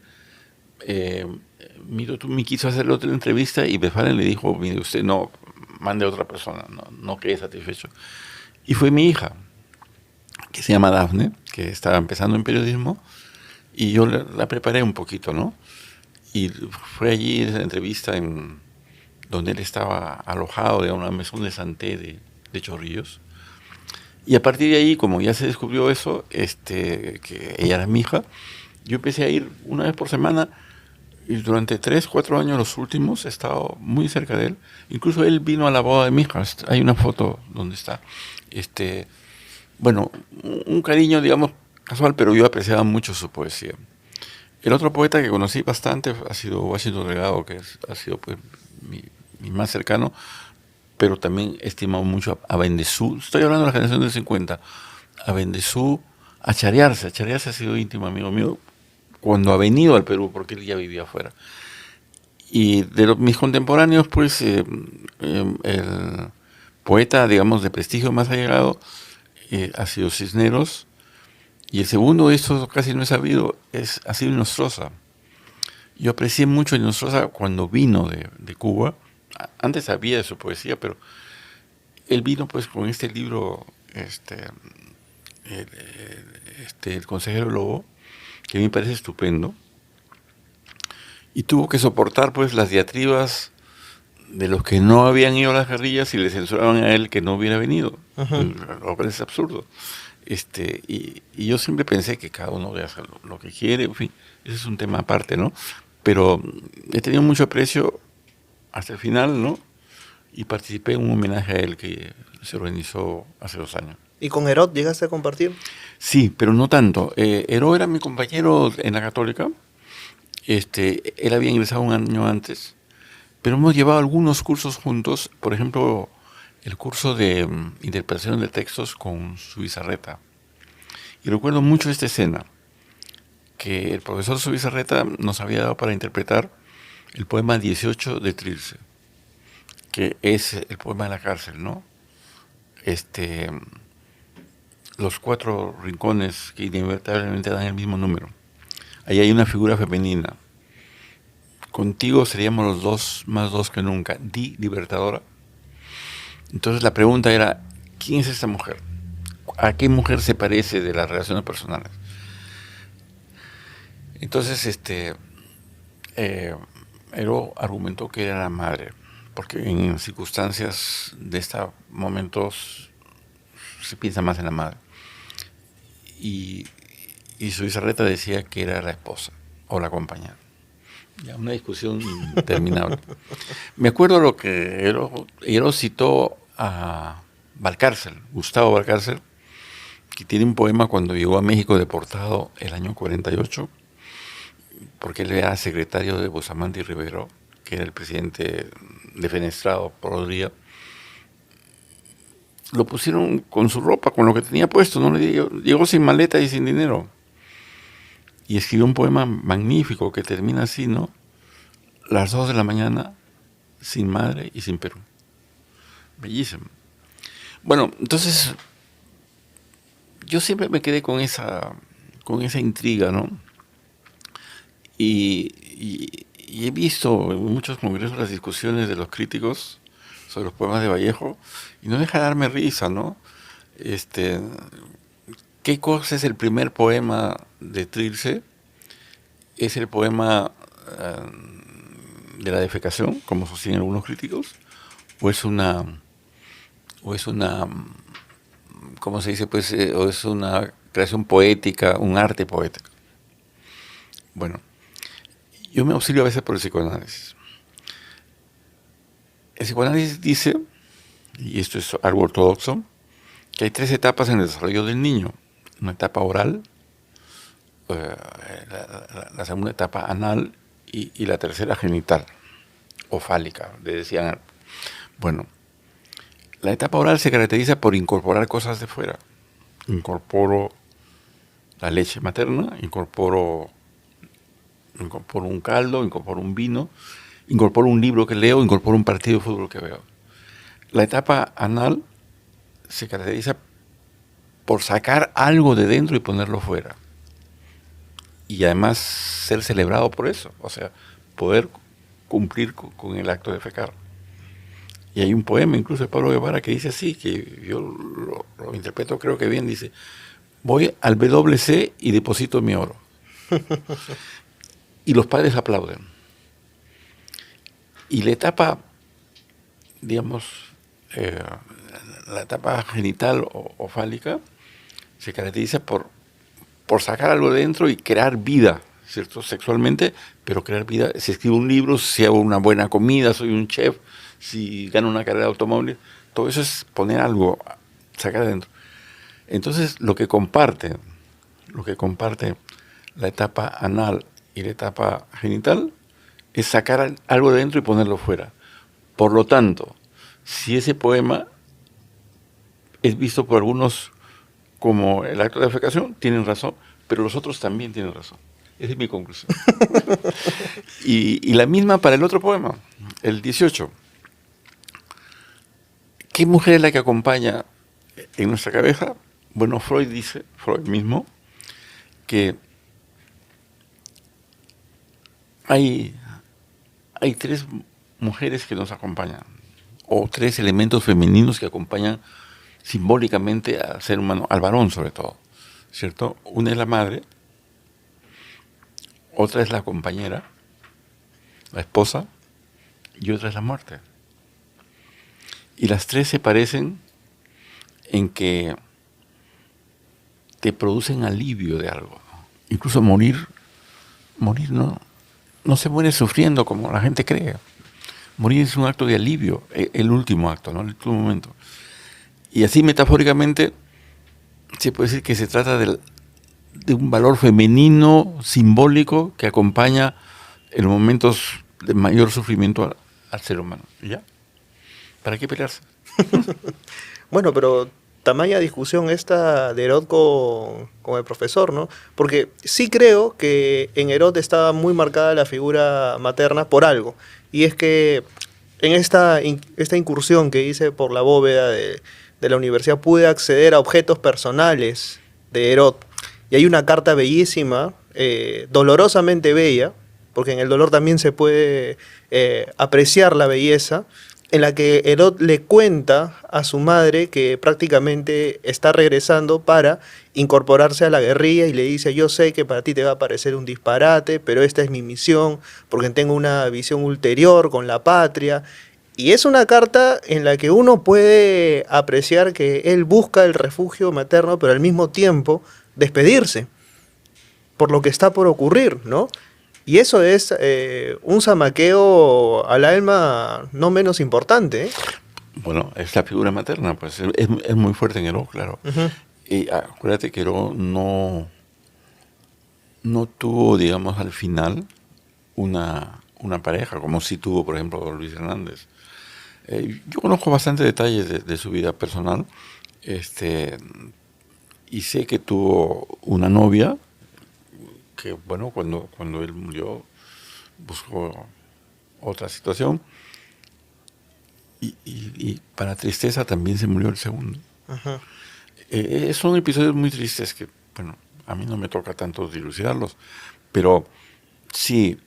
él, Mito Tumi quiso hacerle otra entrevista y Westphalen le dijo, mire, usted no, mande a otra persona, no quede satisfecho. Y fue mi hija, que se llama Dafne, que estaba empezando en periodismo, y yo la preparé un poquito, ¿no? Y fue allí esa entrevista donde él estaba alojado de una mesón de Santé de Chorrillos. Y a partir de ahí, como ya se descubrió eso, que ella era mi hija, yo empecé a ir una vez por semana, y durante 3, 4 años, los últimos, he estado muy cerca de él. Incluso él vino a la boda de mi hija. Hay una foto donde está. Bueno, un cariño, digamos, casual, pero yo apreciaba mucho su poesía. El otro poeta que conocí bastante ha sido Washington Delgado, que ha sido pues mi más cercano, pero también he estimado mucho a Bendezú. Estoy hablando de la generación del 50. A Bendezú, a Chariarse. A Chariarse ha sido íntimo amigo mío cuando ha venido al Perú, porque él ya vivía afuera. Y de mis contemporáneos, pues, el poeta, digamos, de prestigio más allegado ha sido Cisneros. Y el segundo, esto casi no he sabido, ha sido Nostroza. Yo aprecié mucho a Nostroza cuando vino de Cuba. Antes sabía de su poesía, pero él vino pues con este libro, El consejero Lobo, que a mí me parece estupendo, y tuvo que soportar pues las diatribas de los que no habían ido a las guerrillas y le censuraban a él que no hubiera venido, lo cual es absurdo. Y yo siempre pensé que cada uno debe hacer lo que quiere, en fin, ese es un tema aparte, ¿no? Pero he tenido mucho aprecio hasta el final, ¿no? Y participé en un homenaje a él que se organizó hace 2 años.
¿Y con Herod llegaste a compartir?
Sí, pero no tanto. Herod era mi compañero en la Católica. Él había ingresado un año antes, pero hemos llevado algunos cursos juntos, por ejemplo, el curso de interpretación de textos con Zubizarreta. Y recuerdo mucho esta escena, que el profesor Zubizarreta nos había dado para interpretar el poema 18 de Trilce, que es el poema de la cárcel, ¿no? Los 4 rincones que inevitablemente dan el mismo número. Ahí hay una figura femenina. Contigo seríamos los 2 más 2 que nunca. Di libertadora. Entonces la pregunta era, ¿quién es esta mujer? ¿A qué mujer se parece de las relaciones personales? Entonces, Heró argumentó que era la madre, porque en circunstancias de estos momentos se piensa más en la madre. Y Zubizarreta decía que era la esposa o la compañera. Ya, una discusión interminable. Me acuerdo lo que Heró citó a Valcárcel, Gustavo Valcárcel, que tiene un poema cuando llegó a México deportado el año 48, porque él era secretario de Bustamante y Rivero, que era el presidente defenestrado por los días. lo pusieron con su ropa, con lo que tenía puesto, ¿no? Llegó sin maleta y sin dinero. Y escribió un poema magnífico que termina así, ¿no? Las 2 de la mañana, sin madre y sin Perú. Bellísimo. Bueno, entonces, yo siempre me quedé con esa intriga, ¿no? Y he visto en muchos congresos las discusiones de los críticos sobre los poemas de Vallejo, y no deja de darme risa, ¿no? ¿Qué cosa es el primer poema de Trilce? ¿Es el poema de la defecación, como sostienen algunos críticos? ¿O es una, ¿cómo se dice? Pues, o es una creación poética, un arte poético. Bueno, yo me auxilio a veces por el psicoanálisis. El psicoanálisis dice, y esto es algo ortodoxo, que hay 3 etapas en el desarrollo del niño. Una etapa oral, la segunda etapa anal y la tercera genital o fálica, le decían. Bueno, la etapa oral se caracteriza por incorporar cosas de fuera. Incorporo la leche materna, incorporo un caldo, incorporo un vino, incorporo un libro que leo, incorporo un partido de fútbol que veo. La etapa anal se caracteriza por sacar algo de dentro y ponerlo fuera. Y además ser celebrado por eso, o sea, poder cumplir con el acto de fecar. Y hay un poema incluso de Pablo Guevara que dice así, que yo lo interpreto creo que bien, dice: voy al WC y deposito mi oro. Y los padres aplauden. Y la etapa, digamos, la etapa genital o fálica se caracteriza por sacar algo de dentro y crear vida, ¿cierto? Sexualmente, pero crear vida. Si escribo un libro, si hago una buena comida, soy un chef, si gano una carrera de automóvil, todo eso es poner algo, sacar de dentro. Entonces, lo que comparte la etapa anal y la etapa genital es sacar algo de dentro y ponerlo fuera. Por lo tanto, si ese poema es visto por algunos como el acto de defecación, tienen razón, pero los otros también tienen razón. Esa es mi conclusión. y la misma para el otro poema, el 18. ¿Qué mujer es la que acompaña en nuestra cabeza? Bueno, Freud mismo, que hay 3 mujeres que nos acompañan, o 3 elementos femeninos que acompañan simbólicamente al ser humano, al varón sobre todo, ¿cierto? Una es la madre, otra es la compañera, la esposa, y otra es la muerte. Y las 3 se parecen en que te producen alivio de algo. Incluso morir no se muere sufriendo como la gente cree. Morir es un acto de alivio, el último acto, ¿no? El último momento. Y así metafóricamente se puede decir que se trata de un valor femenino simbólico que acompaña en los momentos de mayor sufrimiento al ser humano. ¿Ya? ¿Para qué pelearse?
Bueno, pero tamaña discusión esta de Herod con el profesor, ¿no? Porque sí creo que en Herod estaba muy marcada la figura materna por algo. Y es que en esta incursión que hice por la bóveda de la universidad pude acceder a objetos personales de Herod. Y hay una carta bellísima, dolorosamente bella, porque en el dolor también se puede apreciar la belleza, en la que Herod le cuenta a su madre que prácticamente está regresando para incorporarse a la guerrilla y le dice: yo sé que para ti te va a parecer un disparate, pero esta es mi misión porque tengo una visión ulterior con la patria. Y es una carta en la que uno puede apreciar que él busca el refugio materno, pero al mismo tiempo despedirse por lo que está por ocurrir, ¿no? Y eso es un zamaqueo al alma no menos importante, ¿eh?
Bueno, es la figura materna, pues es muy fuerte en Heró, claro.
Uh-huh.
Y acuérdate que Heró no tuvo, digamos, al final una pareja, como sí tuvo, por ejemplo, Luis Hernández. Yo conozco bastante detalles de su vida personal, y sé que tuvo una novia que, bueno, cuando él murió buscó otra situación, y para tristeza también se murió el segundo.
Ajá.
Son episodios muy tristes que, bueno, a mí no me toca tanto dilucidarlos, pero sí,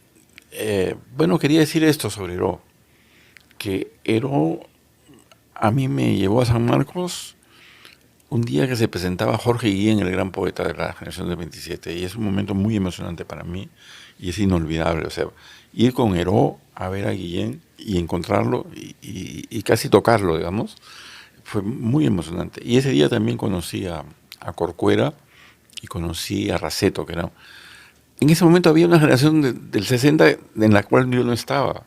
bueno, quería decir esto sobre Heró, que Heró a mí me llevó a San Marcos un día que se presentaba Jorge Guillén, el gran poeta de la generación del 27, y es un momento muy emocionante para mí y es inolvidable. O sea, ir con Heró a ver a Guillén y encontrarlo y casi tocarlo, digamos, fue muy emocionante. Y ese día también conocí a Corcuera y conocí a Raceto, que era... En ese momento había una generación del 60 en la cual yo no estaba.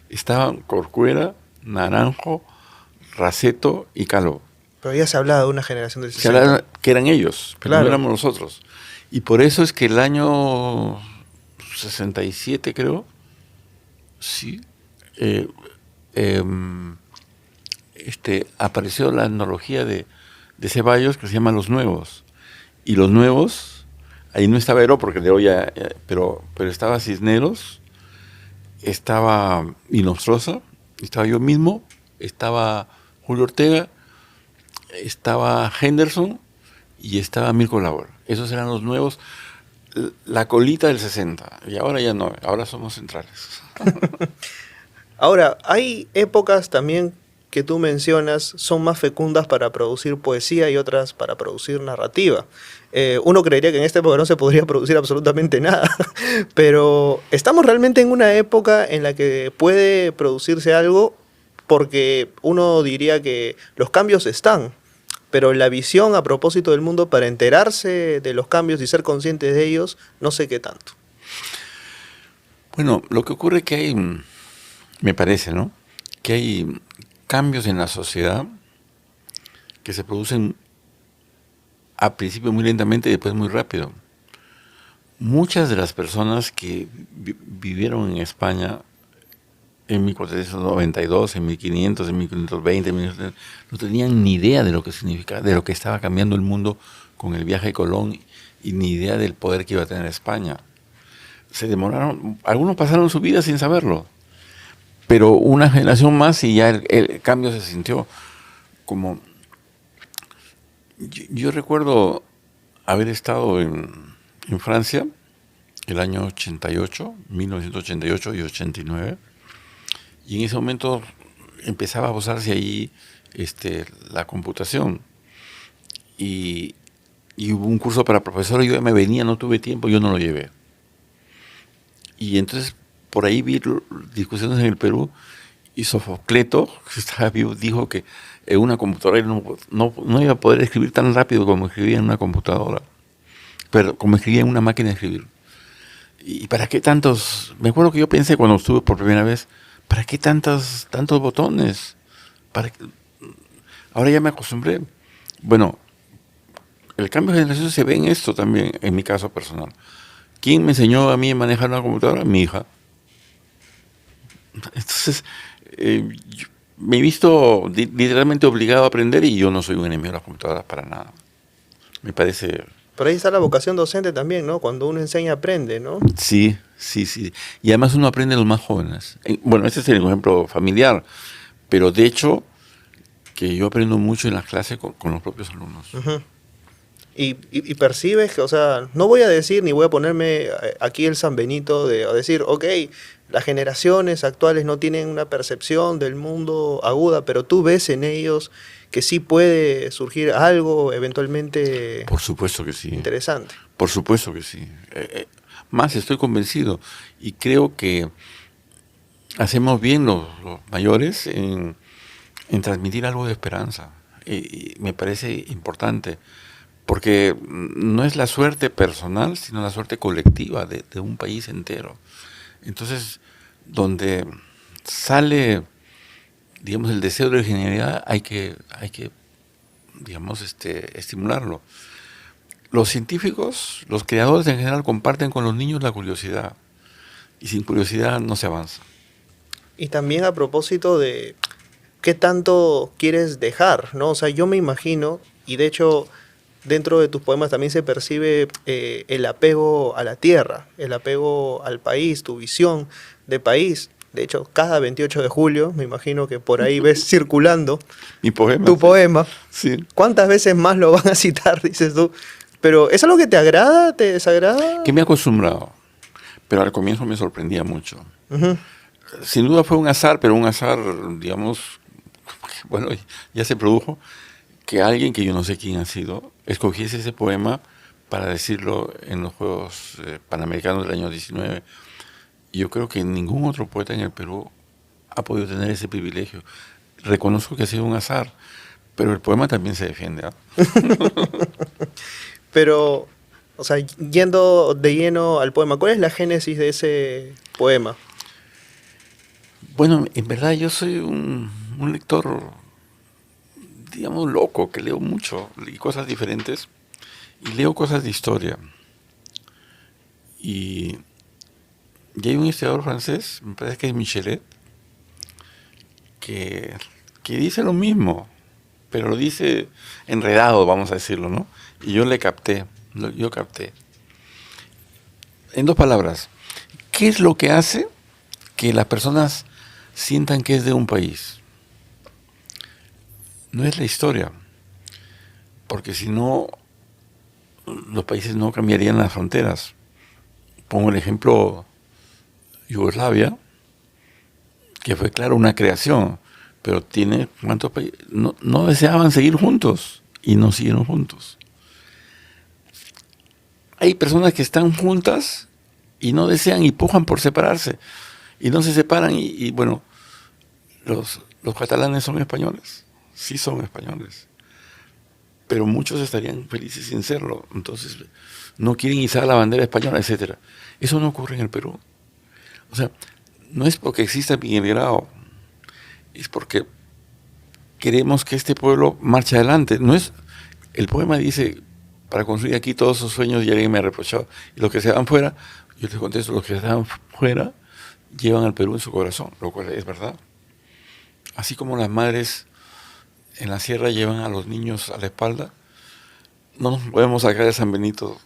Estaban Corcuera, Naranjo, Raceto y Calvo.
Pero ya se hablaba de una generación del
Se hablaba
60.
que eran ellos, pero
Claro.
no éramos nosotros. Y por eso es que el año 67, creo, sí, apareció la antología de Ceballos que se llama Los Nuevos. Y Los Nuevos, ahí no estaba Heró, porque Heró pero estaba Cisneros, estaba Inostroza, estaba yo mismo, estaba Julio Ortega, estaba Henderson y estaba Mirko Lauer. Esos eran los nuevos, la colita del 60. Y ahora ya no, ahora somos centrales.
Ahora, hay épocas también que tú mencionas, son más fecundas para producir poesía y otras para producir narrativa. Uno creería que en esta época no se podría producir absolutamente nada, pero estamos realmente en una época en la que puede producirse algo, porque uno diría que los cambios están, pero la visión a propósito del mundo para enterarse de los cambios y ser conscientes de ellos, no sé qué tanto.
Bueno, lo que ocurre es que hay, me parece, ¿no?, que hay cambios en la sociedad que se producen a principio muy lentamente y después muy rápido. Muchas de las personas que vivieron en España en 1492, en 1500, en 1520, no tenían ni idea de lo que significaba, de lo que estaba cambiando el mundo con el viaje de Colón, y ni idea del poder que iba a tener España. Se demoraron, algunos pasaron su vida sin saberlo, pero una generación más y ya el cambio se sintió. Como yo recuerdo haber estado en Francia el año 88, 1988 y 89, y en ese momento empezaba a usarse ahí la computación, y hubo un curso para profesores. Yo ya me venía, no tuve tiempo, yo no lo llevé. Y entonces por ahí vi discusiones en el Perú, y Sofocleto, que estaba vivo, dijo que en una computadora no iba a poder escribir tan rápido como escribía en una computadora, pero como escribía en una máquina de escribir. ¿Y para qué tantos? Me acuerdo que yo pensé cuando estuve por primera vez, ¿para qué tantos botones? Ahora ya me acostumbré. Bueno, el cambio de generación se ve en esto también, en mi caso personal. ¿Quién me enseñó a mí a manejar una computadora? Mi hija. Entonces, me he visto literalmente obligado a aprender, y yo no soy un enemigo de las computadoras para nada. Me parece...
Por ahí está la vocación docente también, ¿no? Cuando uno enseña, aprende, ¿no?
Sí. Y además uno aprende de los más jóvenes. Bueno, este es el ejemplo familiar, pero de hecho que yo aprendo mucho en las clases con los propios alumnos.
Uh-huh. Y percibes que, o sea, no voy a decir ni voy a ponerme aquí el San Benito de decir, ok, las generaciones actuales no tienen una percepción del mundo aguda, pero tú ves en ellos que sí puede surgir algo eventualmente.
Por supuesto que sí.
Interesante.
Por supuesto que sí. Más, estoy convencido, y creo que hacemos bien los mayores en transmitir algo de esperanza. Y me parece importante, porque no es la suerte personal, sino la suerte colectiva de un país entero. Entonces, donde sale, digamos, el deseo de genialidad, hay que digamos, estimularlo. Los científicos, los creadores en general, comparten con los niños la curiosidad, y sin curiosidad no se avanza.
Y también a propósito de qué tanto quieres dejar, ¿no? O sea, yo me imagino, y de hecho dentro de tus poemas también se percibe el apego a la tierra, el apego al país, tu visión de país. De hecho, cada 28 de julio, me imagino que por ahí ves circulando
Mi poema,
tu
sí.
poema.
Sí.
¿Cuántas veces más lo van a citar, dices tú? Pero ¿es algo que te agrada, te desagrada?
Que me he acostumbrado, pero al comienzo me sorprendía mucho.
Ujú.
Sin duda fue un azar, pero un azar, digamos, bueno, ya se produjo, que alguien que yo no sé quién ha sido, escogiese ese poema para decirlo en los Juegos Panamericanos del año 19. Y yo creo que ningún otro poeta en el Perú ha podido tener ese privilegio. Reconozco que ha sido un azar, pero el poema también se defiende. ¿Ah?
Pero, o sea, yendo de lleno al poema, ¿cuál es la génesis de ese poema?
Bueno, en verdad yo soy un lector, digamos, loco, que leo mucho y cosas diferentes, y leo cosas de historia. Y hay un historiador francés, me parece que es Michelet, que, que dice lo mismo, pero lo dice enredado, vamos a decirlo, ¿no? Y yo le capté, yo capté. En dos palabras, ¿qué es lo que hace que las personas sientan que es de un país? No es la historia, porque si no, los países no cambiarían las fronteras. Pongo el ejemplo Yugoslavia, que fue, claro, una creación, pero tiene cuántos países. No deseaban seguir juntos y no siguieron juntos. Hay personas que están juntas y no desean y pujan por separarse y no se separan bueno, los catalanes son españoles, sí son españoles, pero muchos estarían felices sin serlo, entonces no quieren izar la bandera española, etcétera. Eso no ocurre en el Perú. O sea, no es porque exista Miguel Grau, es porque queremos que este pueblo marche adelante. No es, el poema dice, para construir aquí todos sus sueños, y alguien me ha reprochado, y los que se van fuera, yo les contesto, los que se van fuera llevan al Perú en su corazón, lo cual es verdad. Así como las madres en la sierra llevan a los niños a la espalda, no nos podemos sacar de San Benito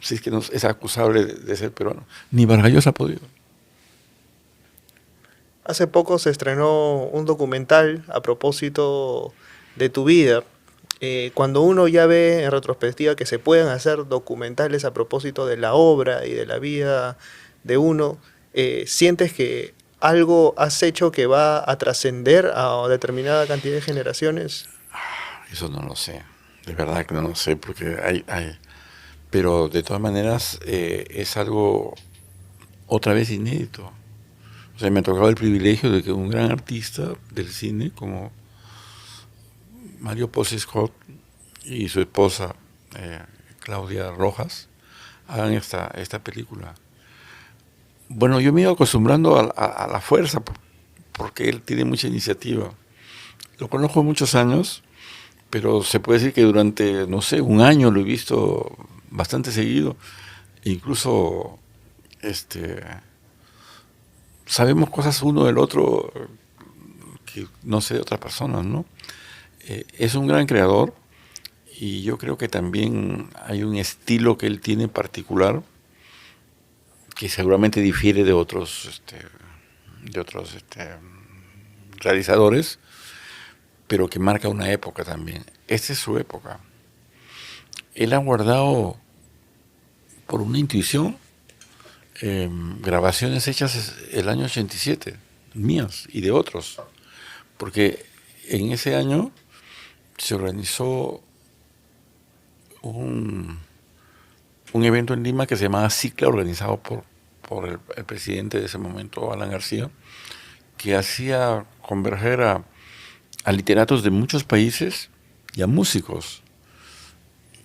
si es que es acusable de ser peruano. Ni Vargas Llosa ha podido.
Hace poco se estrenó un documental a propósito de tu vida. Cuando uno ya ve en retrospectiva que se pueden hacer documentales a propósito de la obra y de la vida de uno, ¿sientes que algo has hecho que va a trascender a determinada cantidad de generaciones?
Eso no lo sé. De verdad que no lo sé, porque pero de todas maneras es algo otra vez inédito. O sea, me ha tocado el privilegio de que un gran artista del cine como Mario Posey Scott y su esposa Claudia Rojas hagan esta película. Bueno, yo me he ido acostumbrando a la fuerza porque él tiene mucha iniciativa. Lo conozco muchos años, pero se puede decir que durante, no sé, un año lo he visto bastante seguido. E incluso sabemos cosas uno del otro que no sé de otras personas, ¿no? Es un gran creador y yo creo que también hay un estilo que él tiene particular que seguramente difiere de otros realizadores, pero que marca una época también. Esta es su época. Él ha guardado por una intuición grabaciones hechas el año 87, mías y de otros, porque en ese año se organizó un evento en Lima que se llamaba Cicla, organizado por el presidente de ese momento, Alan García, que hacía converger a literatos de muchos países y a músicos.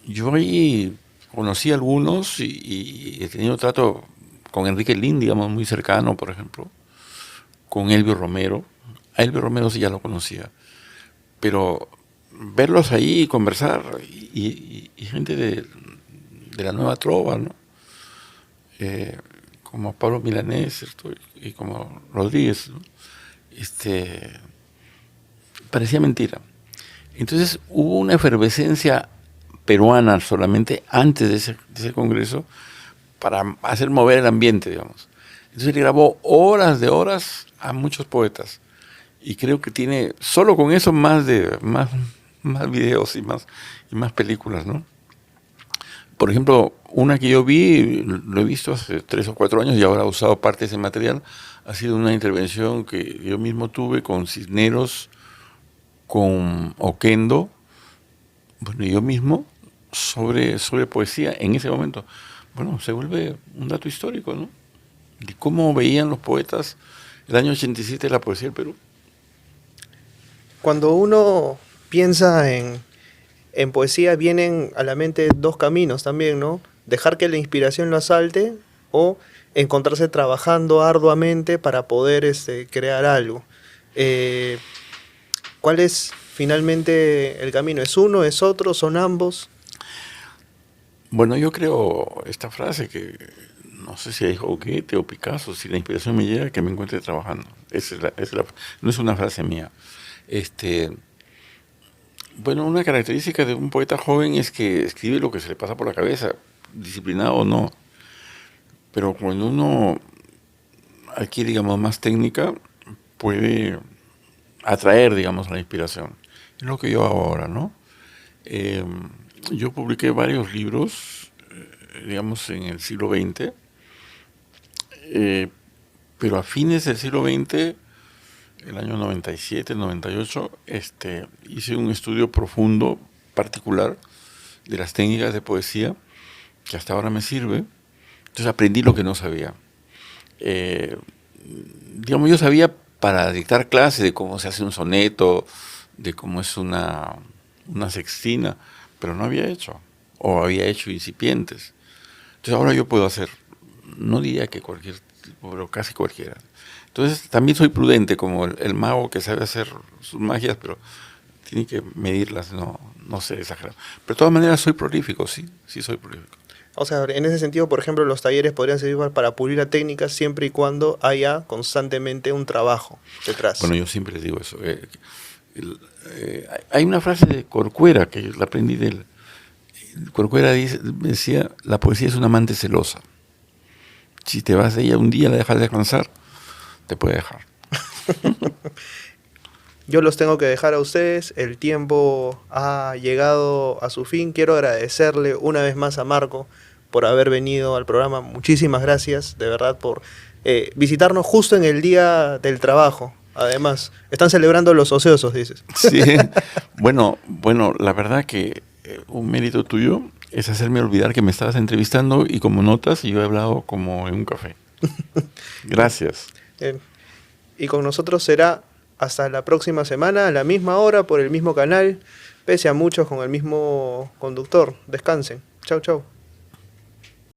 Yo ahí conocí a algunos y he tenido trato con Enrique Lin, digamos, muy cercano, por ejemplo, con Elvio Romero. A Elvio Romero sí ya lo conocía, pero verlos ahí y conversar, y gente de la nueva trova, ¿no? Como Pablo Milanés, ¿cierto? Y como Rodríguez, ¿no? parecía mentira. Entonces hubo una efervescencia peruana solamente antes de ese congreso para hacer mover el ambiente, digamos. Entonces le grabó horas de horas a muchos poetas. Y creo que tiene, solo con eso, más videos y más películas, ¿no? Por ejemplo, una que yo vi, lo he visto hace 3 o 4 años y ahora he usado parte de ese material, ha sido una intervención que yo mismo tuve con Cisneros, con Oquendo, bueno, yo mismo, sobre poesía en ese momento. Bueno, se vuelve un dato histórico, ¿no? De cómo veían los poetas el año 87 la poesía del Perú.
Cuando uno piensa en poesía, vienen a la mente dos caminos también, ¿no? Dejar que la inspiración lo asalte o encontrarse trabajando arduamente para poder crear algo. ¿Cuál es finalmente el camino? ¿Es uno, es otro, son ambos?
Bueno, yo creo esta frase que no sé si dijo Goethe o Picasso, si la inspiración me llega, que me encuentre trabajando. No es una frase mía. Bueno, una característica de un poeta joven es que escribe lo que se le pasa por la cabeza, disciplinado o no. Pero cuando uno adquiere, digamos, más técnica, puede atraer, digamos, la inspiración. Es lo que yo hago ahora, ¿no? Yo publiqué varios libros, digamos, en el siglo XX, pero a fines del siglo XX, el año 97, 98, hice un estudio profundo, particular, de las técnicas de poesía, que hasta ahora me sirve. Entonces aprendí lo que no sabía. Digamos, yo sabía para dictar clases de cómo se hace un soneto, de cómo es una sextina, pero no había hecho, o había hecho incipientes. Entonces ahora yo puedo hacer, no diría que cualquier tipo, pero casi cualquiera. Entonces también soy prudente, como el mago que sabe hacer sus magias, pero tiene que medirlas, no ser exagerado. Pero de todas maneras soy prolífico, sí soy prolífico.
O sea, en ese sentido, por ejemplo, los talleres podrían servir para pulir la técnica siempre y cuando haya constantemente un trabajo detrás.
Bueno, yo siempre les digo eso. Hay una frase de Corcuera que la aprendí de él. Corcuera decía, la poesía es una amante celosa. Si te vas de ella un día, la dejas descansar, te puede dejar.
Yo los tengo que dejar a ustedes, el tiempo ha llegado a su fin. Quiero agradecerle una vez más a Marco por haber venido al programa. Muchísimas gracias, de verdad, por visitarnos justo en el día del trabajo. Además, están celebrando los ociosos, dices.
Sí, bueno, la verdad que un mérito tuyo es hacerme olvidar que me estabas entrevistando y como notas yo he hablado como en un café. Gracias.
Y con nosotros será hasta la próxima semana, a la misma hora, por el mismo canal, pese a muchos con el mismo conductor. Descansen. Chau, chau.